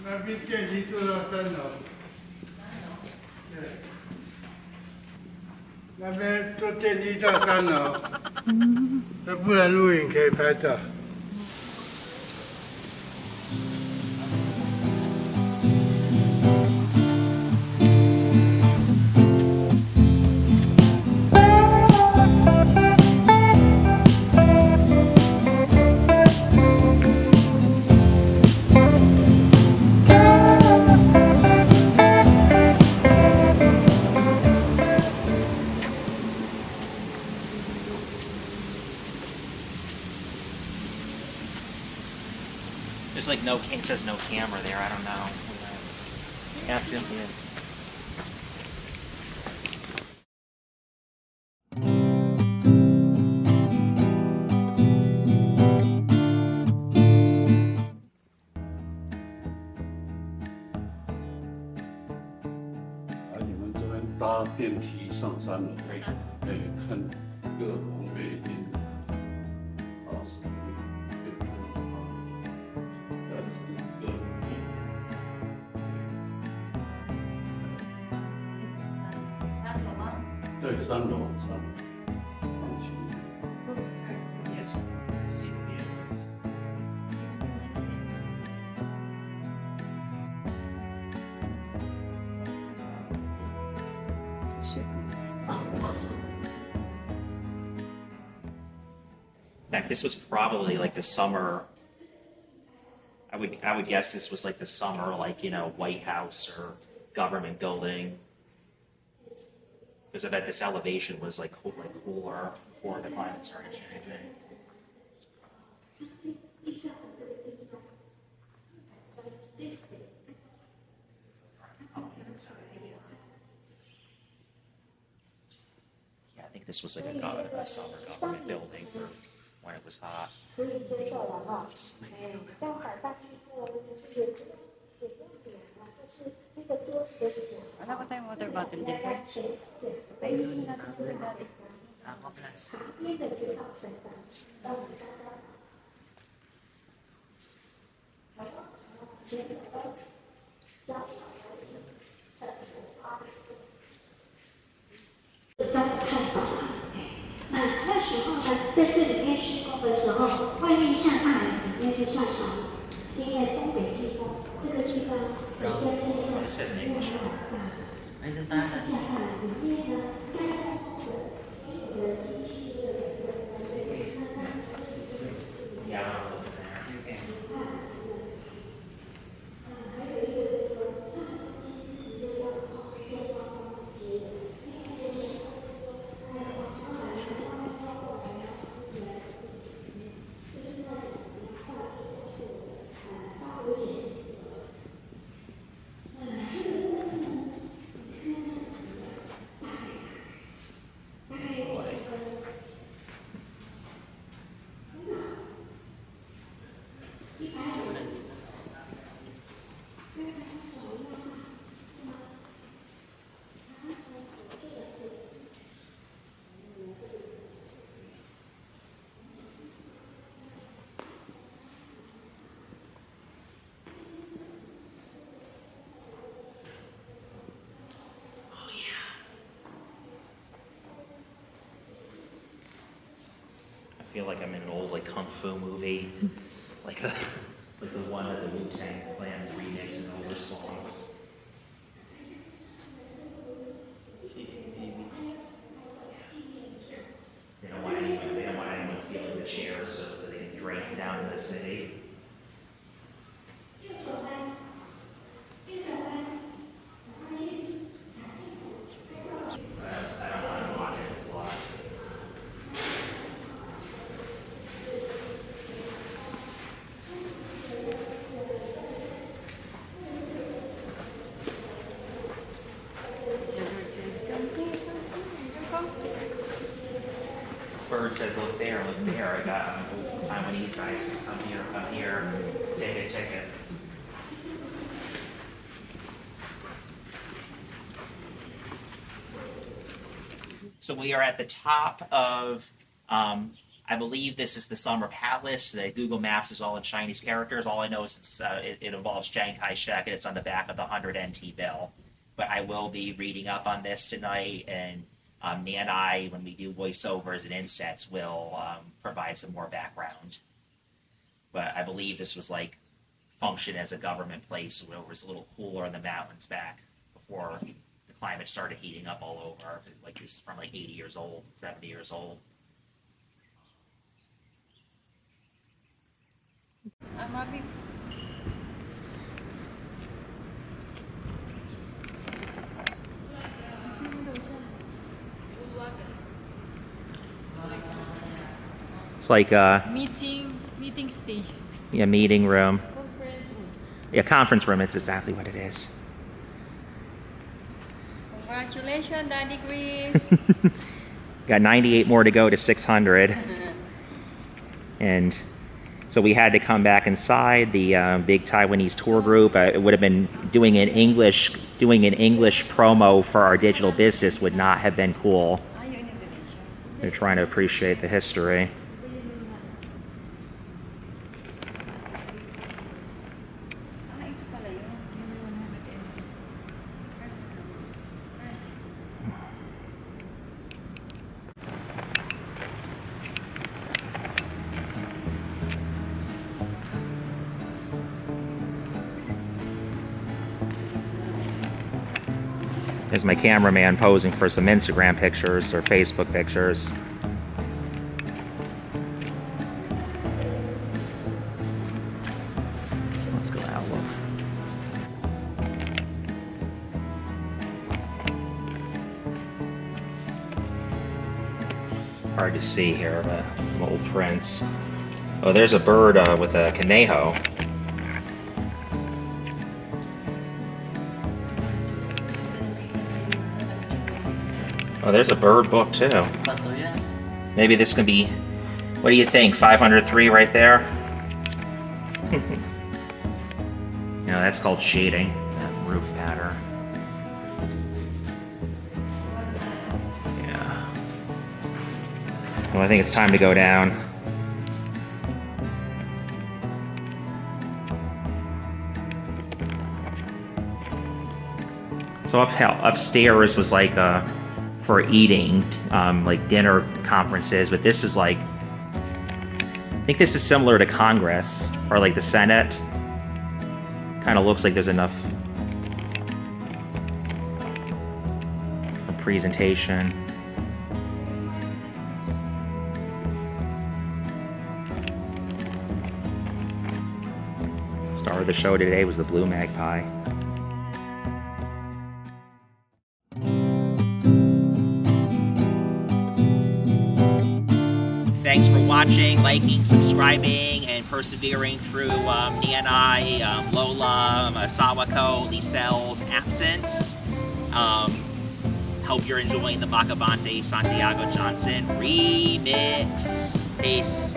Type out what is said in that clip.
那边电梯坐到3楼，对，那边坐电梯到3楼，那不能录影可以拍照。There's like no, it says no camera there, I don't know. Ask him. Yeah. 你们这边搭电梯上3楼，可以看各种美景。对，3楼。Yes, I see the view. 是。 In fact, this was probably like the summer. I would guess this was like the summer, like, you know, White House or government building. Because I bet this elevation was like cooler before the climate started changing. Yeah, I think this was like a summer government building for when it was hot. Wala ko tayong water bottle din. Ayun na dati. Ako plus.那时候呢，在这里面施工的时候，外面像大门，里面是算小门，因为东北季风，这个地方比较偏向西南大。里面呢，该工的所有的机器的I feel like I'm in an old like kung fu movie, like the one that the Wu-Tang Clan's remix and older songs. They don't want anyone stealing the chairs so they can drink down in the city. I don't want says, look there, I got Taiwanese guys, says, come here, ticket. So we are at the top of, I believe this is the Summer Palace. The Google Maps is all in Chinese characters. All I know is it involves Chiang Kai-shek, and it's on the back of the 100 NT bill. But I will be reading up on this tonight, and Nia and I, when we do voiceovers and insets, will provide some more background. But I believe this was like functioned as a government place where it was a little cooler in the mountains back before the climate started heating up all over. Like this is from like 80 years old, 70 years old. It's like a meeting stage. Yeah, meeting room. Conference room. Yeah, conference room. It's exactly what it is. Congratulations, Daddy Chris. Got 98 more to go to 600. And so we had to come back inside. The big Taiwanese tour group. It would have been doing an English promo for our digital business would not have been cool. They're trying to appreciate the history. There's my cameraman posing for some Instagram pictures or Facebook pictures. Let's go out, look. Hard to see here, but some old prints. Oh, there's a bird with a conejo. Oh, there's a bird book too. Maybe this can be, what do you think, 503 right there? You know, that's called shading, that roof pattern. Yeah. Well, I think it's time to go down. So upstairs was like for eating, like dinner conferences, but this is like, I think this is similar to Congress or like the Senate. Kind of looks like there's enough a presentation. Star of the show today was the Blue Magpie. Thanks for watching, liking, subscribing, and persevering through Nia and I, Lola, Sawako, Licel's absence. Hope you're enjoying the Macavante Santiago Johnson remix. Peace.